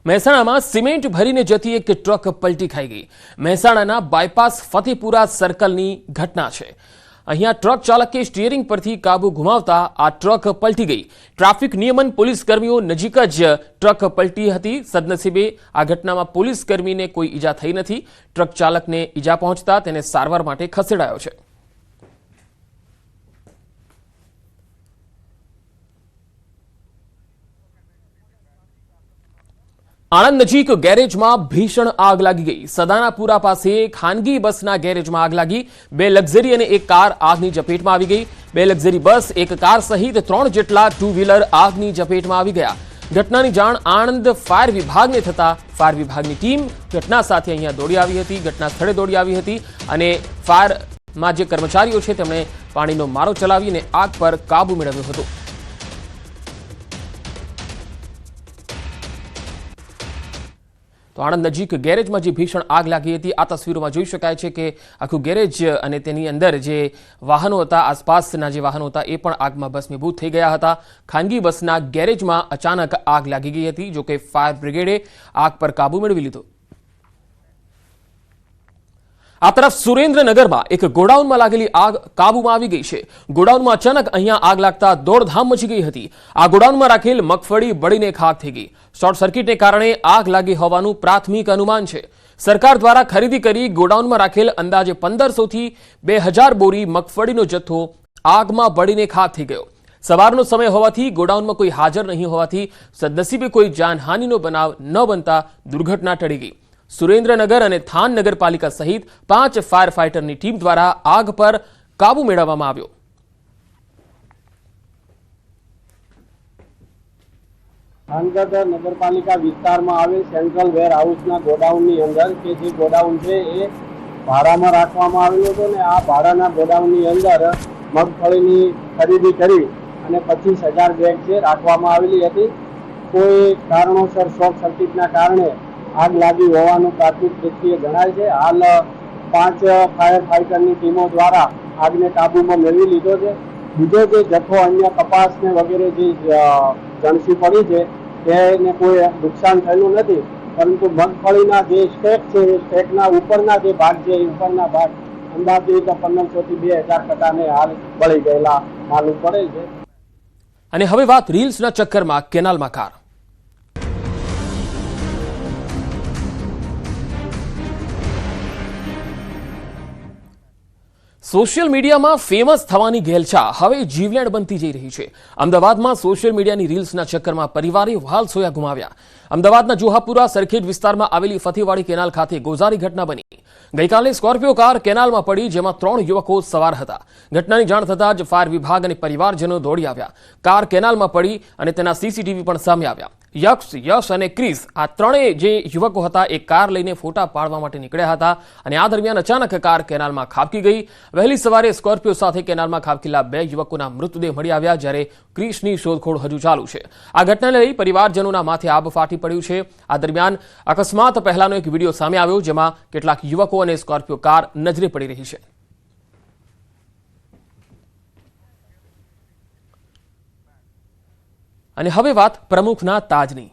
મહેસાણામાં સિમેન્ટ ભરીને જતી એક ટ્રક પલટી ખાઈ ગઈ। મહેસાણાના બાયપાસ ફતેપુરા સર્કલની ઘટના છે। અહીંયા ટ્રક ચાલકે સ્ટીયરિંગ પરથી કાબુ ગુમાવતા આ ટ્રક પલટી ગઈ। ટ્રાફિક નિયમન પોલીસ કર્મીઓ નજીક જ ટ્રક પલટી હતી। સદનસીબે આ ઘટનામાં પોલીસ કર્મીને કોઈ ઈજા થઈ નથી। ટ્રક ચાલકને ઈજા પહોંચતા તેને સારવાર માટે ખસેડાયો છે। આણંદ નજીક ગેરેજમાં ભીષણ આગ લાગી ગઈ। સદાનાપુરા પાસે ખાનગી બસના ગેરેજમાં આગ લાગી। 2 લક્ઝરી અને એક કાર આગની ઝપેટમાં આવી ગઈ। 2 લક્ઝરી બસ, એક કાર સહિત 3 જેટલા ટુ વ્હીલર આગની ઝપેટમાં આવી ગયા। ઘટનાની જાણ આણંદ ફાયર વિભાગને થતા ફાયર વિભાગની ટીમ ઘટના સાથે અહીંયા દોડી આવી હતી। ઘટના સ્થળે દોડી આવી હતી અને ફાયરમાં જે કર્મચારીઓ છે તેમણે પાણીનો મારો ચલાવીને આગ પર કાબુ મેળવ્યો હતો। તો આણંદ નજીક ગેરેજમાં જે ભીષણ આગ લાગી હતી આ તસવીરોમાં જોઈ શકાય છે કે આખું ગેરેજ અને તેની અંદર જે વાહનો હતા, આસપાસના જે વાહનો હતા એ પણ આગમાં ભસ્મીભૂત થઈ ગયા હતા। ખાનગી બસના ગેરેજમાં અચાનક આગ લાગી ગઈ હતી, જો કે ફાયર બ્રિગેડે આગ પર કાબુ મેળવી લીધો। આ તરફ સુરેન્દ્રનગરમાં એક ગોડાઉનમાં લાગેલી આગ કાબુમાં આવી ગઈ છે। ગોડાઉનમાં અચાનક અહીંયા આગ લાગતા દોડધામ મચી ગઈ હતી। આ ગોડાઉનમાં રાખેલ મગફળી બળીને ખાક થઈ ગઈ। શોર્ટ સર્કિટને કારણે આગ લાગી હોવાનું પ્રાથમિક અનુમાન છે। સરકાર દ્વારા ખરીદી કરી ગોડાઉનમાં રાખેલ અંદાજે 1500 થી 2000 બોરી મગફળીનો જથ્થો આગમાં બળીને ખાક થઈ ગયો। સવારનો સમય હોવાથી ગોડાઉનમાં કોઈ હાજર નહીં હોવાથી સદનસીબે કોઈ જાનહાનિનો બનાવ ન બનતા દુર્ઘટના ટળી ગઈ। સુરેન્દ્રનગર અને થાન નગરપાલિકા સહિત 5 ફાયર ફાઇટરની ટીમ દ્વારા આગ પર કાબુ મેળવવામાં આવ્યો। થાનગઢ નગરપાલિકા વિસ્તારમાં આવેલ સેન્ટ્રલ વેર હાઉસના ગોડાઉનની અંદર કે જે ગોડાઉન છે એ ભાડામાં રાખવામાં આવેલું હતું ને આ ભાડાના ગોડાઉનની અંદર મગફળીની ખરીદી કરી અને 25000 બેગ છે રાખવામાં આવેલી હતી। કોઈ કારણોસર શોર્ટ સર્કિટના કારણે આગ લાગી હોવાનું પ્રાથમિક દ્રષ્ટિએ જણાય છે। હાલ 5 ફાયર ફાઇટરની ટીમો દ્વારા આગને કાબૂમાં મેળવી લીધો છે। બીજો જે જથ્થો અન્ય કપાસ ને વગેરે જે જણસી પડી છે તેને કોઈ નુકસાન થયેલું નથી, પરંતુ મગફળીના જે સ્ટેક છે એ સ્ટેકના ઉપરના જે ભાગ છે એ ઉપરના ભાગ અંદાજે 1500 થી 2000 કટાને હાલ બળી ગયેલા માલુમ પડે છે। અને હવે વાત રીલ્સના ચક્કરમાં કેનાલમાં કાર। સોશિયલ મીડિયામાં ફેમસ થવાની ઘેલછા હવે જીવલેણ બનતી જઈ રહી છે। અમદાવાદમાં સોશિયલ મીડિયાની રીલ્સના ચક્કરમાં પરિવારે વાલ સોયા ગુમાવ્યા। અમદાવાદના જોહાપુરા સરખેજ વિસ્તારમાં આવેલી ફતેવાડી કેનાલ ખાતે ગોઝારી ઘટના બની। ગઈકાલે સ્કોર્પિયો કાર કેનાલમાં પડી, જેમાં 3 યુવકો સવાર હતા। ઘટનાની જાણ થતાં જ ફાયર વિભાગ અને પરિવારજનો દોડી આવ્યા। કાર કેનાલમાં પડી અને તેના સીસીટીવી પણ સામે આવ્યા। યશ અને ક્રિસ આ ત્રણેય જે યુવકો હતા એ કાર લઈને ફોટા પાડવા માટે નીકળ્યા હતા અને આ દરમિયાન અચાનક કાર કેનાલમાં ખાબકી ગઈ। વહેલી સવારે સ્કોર્પિયો સાથે કેનાલમાં ખાબકેલા 2 યુવકોના મૃતદેહ મળી આવ્યા, જ્યારે ક્રિસની શોધખોળ હજુ ચાલુ છે। આ ઘટનાને લઈ પરિવારજનોના માથે આબ ફાટી પડ્યું છે। આ દરમિયાન અકસ્માત પહેલાનો એક વિડીયો સામે આવ્યો, જેમાં કેટલાક યુવકો અને સ્કોર્પિયો કાર નજરે પડી રહી છે। અને હવે વાત પ્રમુખના તાજની।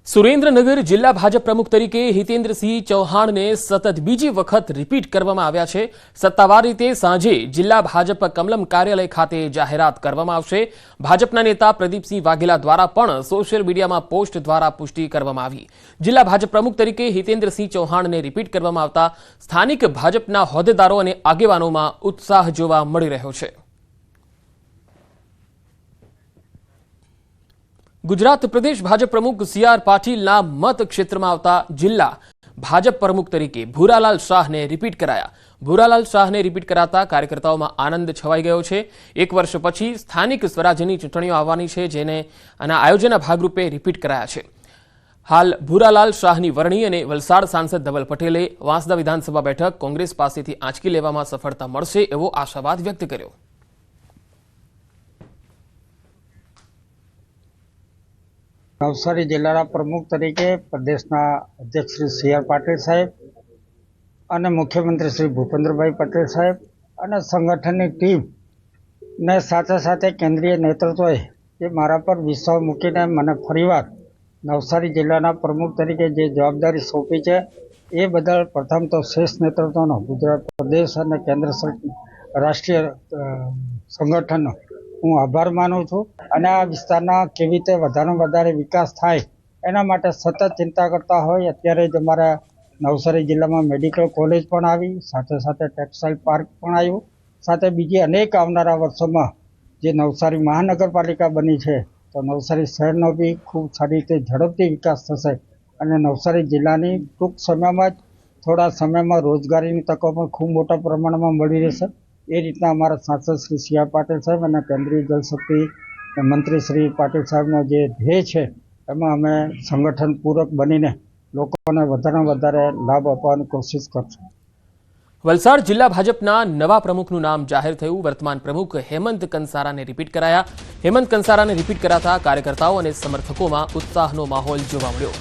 સુરેન્દ્રનગર જિલ્લા ભાજપ પ્રમુખ તરીકે હિતેન્દ્રસિંહ ચૌહાણને સતત બીજી વખત રિપીટ કરવામાં આવ્યા છે। સત્તાવાર રીતે સાંજે જિલ્લા ભાજપ કમલમ કાર્યાલય ખાતે જાહેરાત કરવામાં આવશે। ભાજપના નેતા પ્રદીપસિંહ વાઘેલા દ્વારા પણ સોશિયલ મીડિયામાં પોસ્ટ દ્વારા પુષ્ટિ કરવામાં આવી। જિલ્લા ભાજપ પ્રમુખ તરીકે હિતેન્દ્રસિંહ ચૌહાણને રિપીટ કરવામાં આવતા સ્થાનિક ભાજપના હોદ્દેદારો અને આગેવાનોમાં ઉત્સાહ જોવા મળી રહ્યો છે। ગુજરાત પ્રદેશ ભાજપ પ્રમુખ સી.આર. પાટીલના મત ક્ષેત્રમાં આવતા જિલ્લા ભાજપ પ્રમુખ તરીકે ભૂરાલાલ શાહને રિપીટ કરાયા। ભૂરાલાલ શાહને રિપીટ કરાતા કાર્યકર્તાઓમાં આનંદ છવાઈ ગયો છે। 1 વર્ષ પછી સ્થાનિક સ્વરાજ્યની ચૂંટણીઓ આવવાની છે, જેને આના આયોજનના ભાગરૂપે રિપીટ કરાયા છે। હાલ ભૂરાલાલ શાહની વરણી અને વલસાડ સાંસદ ધવલ પટેલે વાંસદા વિધાનસભા બેઠક કોંગ્રેસ પાસેથી આંચકી લેવામાં સફળતા મળશે એવો આશાવાદ વ્યક્ત કર્યો। નવસારી જિલ્લાના પ્રમુખ તરીકે પ્રદેશના અધ્યક્ષ શ્રી સી.આર. પાટીલ સાહેબ અને મુખ્યમંત્રી શ્રી ભૂપેન્દ્રભાઈ પટેલ સાહેબ અને સંગઠનની ટીમ ને સાથે સાથે કેન્દ્રીય નેતૃત્વએ એ મારા પર વિશ્વાસ મૂકીને મને ફરીવાર નવસારી જિલ્લાના પ્રમુખ તરીકે જે જવાબદારી સોંપી છે એ બદલ પ્રથમ તો શેષ નેતૃત્વનો ગુજરાત પ્રદેશ અને કેન્દ્ર રાષ્ટ્રીય સંગઠનનો હું આભાર માનું છું અને આ વિસ્તારના કેવી રીતે વધારેમાં વધારે વિકાસ થાય એના માટે સતત ચિંતા કરતા હોય. અત્યારે જ અમારા નવસારી જિલ્લામાં મેડિકલ કોલેજ પણ આવી, સાથે સાથે ટેક્સટાઇલ પાર્ક પણ આવ્યું, સાથે બીજી અનેક આવનારા વર્ષોમાં જે નવસારી મહાનગરપાલિકા બની છે તો નવસારી શહેરનો બી ખૂબ સારી રીતે ઝડપથી વિકાસ થશે અને નવસારી જિલ્લાની ટૂંક સમયમાં જ થોડા સમયમાં રોજગારીની તકો પણ ખૂબ મોટા પ્રમાણમાં મળી રહેશે. એ રીતના અમારા સાંસદ શ્રી સી.આર. પાટીલ સાહેબ અને કેન્દ્રીય જલશક્તિ મંત્રી શ્રી પાટીલ સાહેબનો જે ધ્યેય છે એમાં અમે સંગઠન પૂરક બનીને લોકોને વધારેમાં વધારે લાભ આપવાની કોશિશ કરશું. વલસાડ જિલ્લા ભાજપના નવા પ્રમુખનું નામ જાહેર થયું. વર્તમાન પ્રમુખ હેમંત કંસારાને રિપીટ કરાયા. હેમંત કંસારાને રિપીટ કરાતા કાર્યકર્તાઓ અને સમર્થકોમાં ઉત્સાહનો માહોલ જોવા મળ્યો.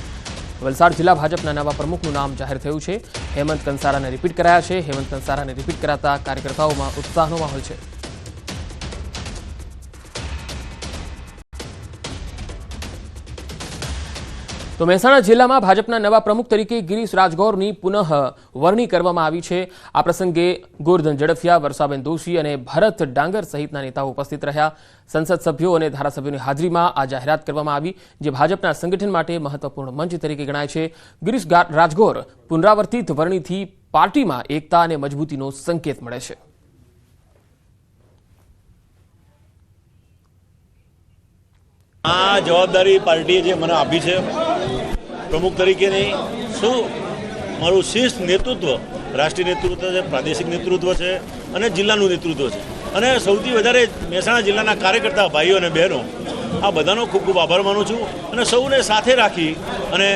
વલસાડ જિલ્લા ભાજપના નવા પ્રમુખનું નામ જાહેર થયું છે. હેમંત કંસારાને રિપીટ કરાયા છે. હેમંત કંસારાને રિપીટ કરાતા કાર્યકર્તાઓમાં ઉત્સાહનો માહોલ છે. તો મહેસાણા જિલ્લામાં ભાજપના નવા પ્રમુખ તરીકે ગિરીશ રાજગોરની પુનઃ વરણી કરવામાં આવી છે. આ પ્રસંગે ગોરધન ઝડફિયા, વર્ષાબેન દોશી અને ભરત ડાંગર સહિતના નેતાઓ ઉપસ્થિત રહ્યા. સંસદ સભ્યો અને ધારાસભ્યોની હાજરીમાં આ જાહેરાત કરવામાં આવી, જે ભાજપના સંગઠન માટે મહત્વપૂર્ણ મંચ તરીકે ગણાય છે. ગિરીશ રાજગોર પુનરાવર્તિત વરણીથી પાર્ટીમાં એકતા અને મજબૂતીનો સંકેત મળે છે. આ જવાબદારી પાર્ટીએ જે મને આપી છે પ્રમુખ તરીકેની, શું મારું શીર્ષ નેતૃત્વ, રાષ્ટ્રીય નેતૃત્વ છે, પ્રાદેશિક નેતૃત્વ છે અને જિલ્લાનું નેતૃત્વ છે. અને સૌથી વધારે મહેસાણા જિલ્લાના કાર્યકર્તા ભાઈઓ અને બહેનો, આ બધાનો ખૂબ ખૂબ આભાર માનું છું અને સૌને સાથે રાખી અને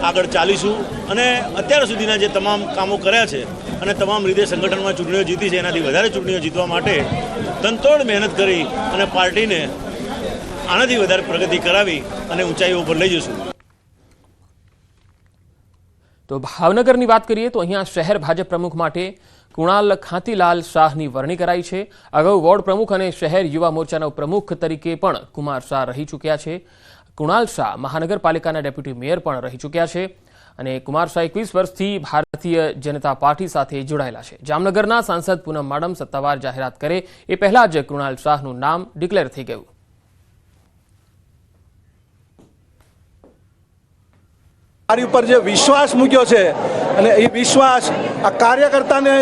આગળ ચાલીશું. અને અત્યાર સુધીના જે તમામ કામો કર્યા છે અને તમામ રીતે સંગઠનમાં ચૂંટણીઓ જીતી છે, એનાથી વધારે ચૂંટણીઓ જીતવા માટે તનતોડ મહેનત કરી અને પાર્ટીને આનાથી વધારે પ્રગતિ કરાવી અને ઊંચાઈઓ પર લઈ જઈશું. તો ભાવનગરની વાત કરીએ તો અહીંયા શહેર ભાજપ પ્રમુખ માટે કુણાલ ખાંતીલાલ શાહની વરણી કરાઈ છે. અગાઉ વોર્ડ પ્રમુખ અને શહેર યુવા મોરચાના પ્રમુખ તરીકે પણ કુમાર શાહ રહી ચૂક્યા છે. કુણાલ શાહ મહાનગરપાલિકાના ડેપ્યુટી મેયર પણ રહી ચૂક્યા છે અને કુમાર શાહ 21 વર્ષથી ભારતીય જનતા પાર્ટી સાથે જોડાયેલા છે. જામનગરના સાંસદ પૂનમ માડમ સત્તાવાર જાહેરાત કરે એ પહેલા જ કુણાલ શાહનું નામ ડિક્લેર થઈ ગયું. મારી ઉપર જે વિશ્વાસ મૂક્યો છે અને એ વિશ્વાસ આ કાર્યકર્તાને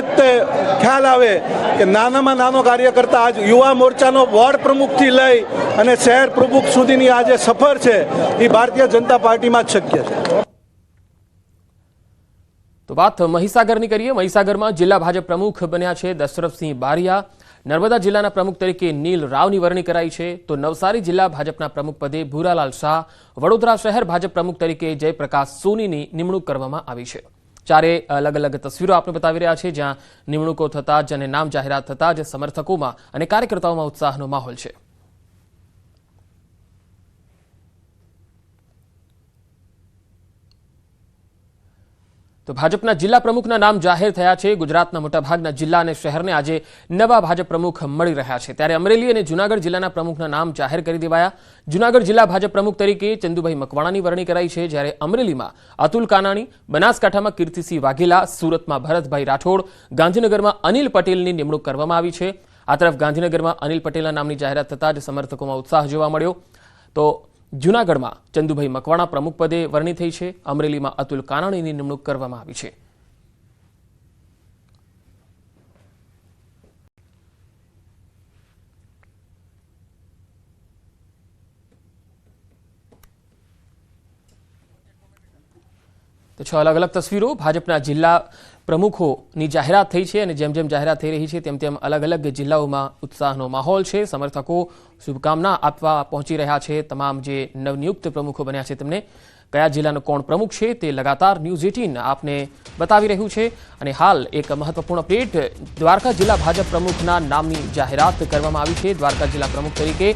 ખ્યાલ આવે કે નાનામાં નાનો કાર્યકર્તા આજ યુવા મોરચાનો વોર્ડ પ્રમુખથી લઈ અને શહેર પ્રમુખ સુધીની આ જે સફર છે એ ભારતીય જનતા પાર્ટીમાં જ શક્ય છે. તો વાત મહીસાગરની કરીએ. મહીસાગરમાં જિલ્લા ભાજપ પ્રમુખ બન્યા છે દશરથસિંહ બારિયા. નર્મદા જિલ્લાના પ્રમુખ તરીકે નીલ રાવની વરણી કરાઈ છે. તો નવસારી જિલ્લા ભાજપના પ્રમુખ પદે ભૂરાલાલ શાહ, વડોદરા શહેર ભાજપ પ્રમુખ તરીકે જયપ્રકાશ સોનીની નિમણૂક કરવામાં આવી છે. ચારે અલગ અલગ તસવીરો આપણે બતાવી રહ્યા છે, જ્યાં નિમણૂકો થતા જ અને નામ જાહેરાત થતા જ સમર્થકોમાં અને કાર્યકર્તાઓમાં ઉત્સાહનો માહોલ છે. તો ભાજપના જિલ્લા પ્રમુખના નામ જાહેર થયા છે. ગુજરાતના મોટાભાગના જિલ્લા અને શહેરને આજે નવા ભાજપ પ્રમુખ મળી રહ્યા છે. ત્યારે અમરેલી અને જૂનાગઢ જિલ્લાના પ્રમુખના નામ જાહેર કરી દેવાયા. જૂનાગઢ જિલ્લા ભાજપ પ્રમુખ તરીકે ચંદુભાઈ મકવાણાની વરણી કરાઈ છે, જ્યારે અમરેલીમાં અતુલ કાનાણી, બનાસકાંઠામાં કીર્તિસિંહ વાઘેલા, સુરતમાં ભરતભાઈ રાઠોડ, ગાંધીનગરમાં અનિલ પટેલની નિમણૂક કરવામાં આવી છે. આ તરફ ગાંધીનગરમાં અનિલ પટેલના નામની જાહેરાત થતાં જ સમર્થકોમાં ઉત્સાહ જોવા મળ્યો. તો જૂનાગઢમાં ચંદુભાઈ મકવાણા પ્રમુખ પદે વરણી થઈ છે. અમરેલીમાં અતુલ કાનાણીની નિમણૂક કરવામાં આવી છે. તો 6 અલગ અલગ તસવીરો ભાજપના જિલ્લા પ્રમુખોની જાહેરાત થઈ છે અને જેમ જેમ જાહેરાત થઈ રહી છે તેમ તેમ અલગ અલગ જિલ્લાઓમાં ઉત્સાહનો માહોલ છે. સમર્થકો શુભકામના આપવા પહોંચી રહ્યા છે. તમામ જે નવનિયુક્ત પ્રમુખો બન્યા છે તેમને કયા જિલ્લાનો કોણ પ્રમુખ છે તે લગાતાર ન્યૂઝ 18 આપને બતાવી રહ્યું છે. અને હાલ એક મહત્વપૂર્ણ અપડેટ, દ્વારકા જિલ્લા ભાજપ પ્રમુખના નામની જાહેરાત કરવામાં આવી છે. દ્વારકા જિલ્લા પ્રમુખ તરીકે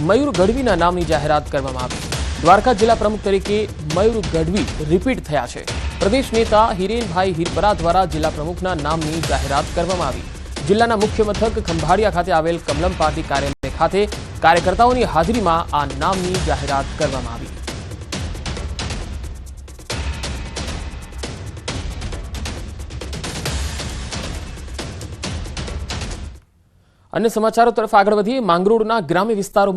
મયુર ગઢવીના નામની જાહેરાત કરવામાં આવી. દ્વારકા જિલ્લા પ્રમુખ તરીકે મયુર ગઢવી રિપીટ થયા છે. પ્રદેશ નેતા હિરેનભાઈ હિરપરા દ્વારા જિલ્લા પ્રમુખના નામની જાહેરાત કરવામાં આવી. જિલ્લાના મુખ્ય મથક ખંભાળિયા ખાતે આવેલ કમલમ પાર્ટી કાર્યાલય ખાતે કાર્યકર્તાઓની હાજરીમાં આ નામની જાહેરાત કરવામાં આવી. અન્ય સમાચારો તરફ આગળ વધીએ. માંગરોળના ગ્રામ્ય વિસ્તારો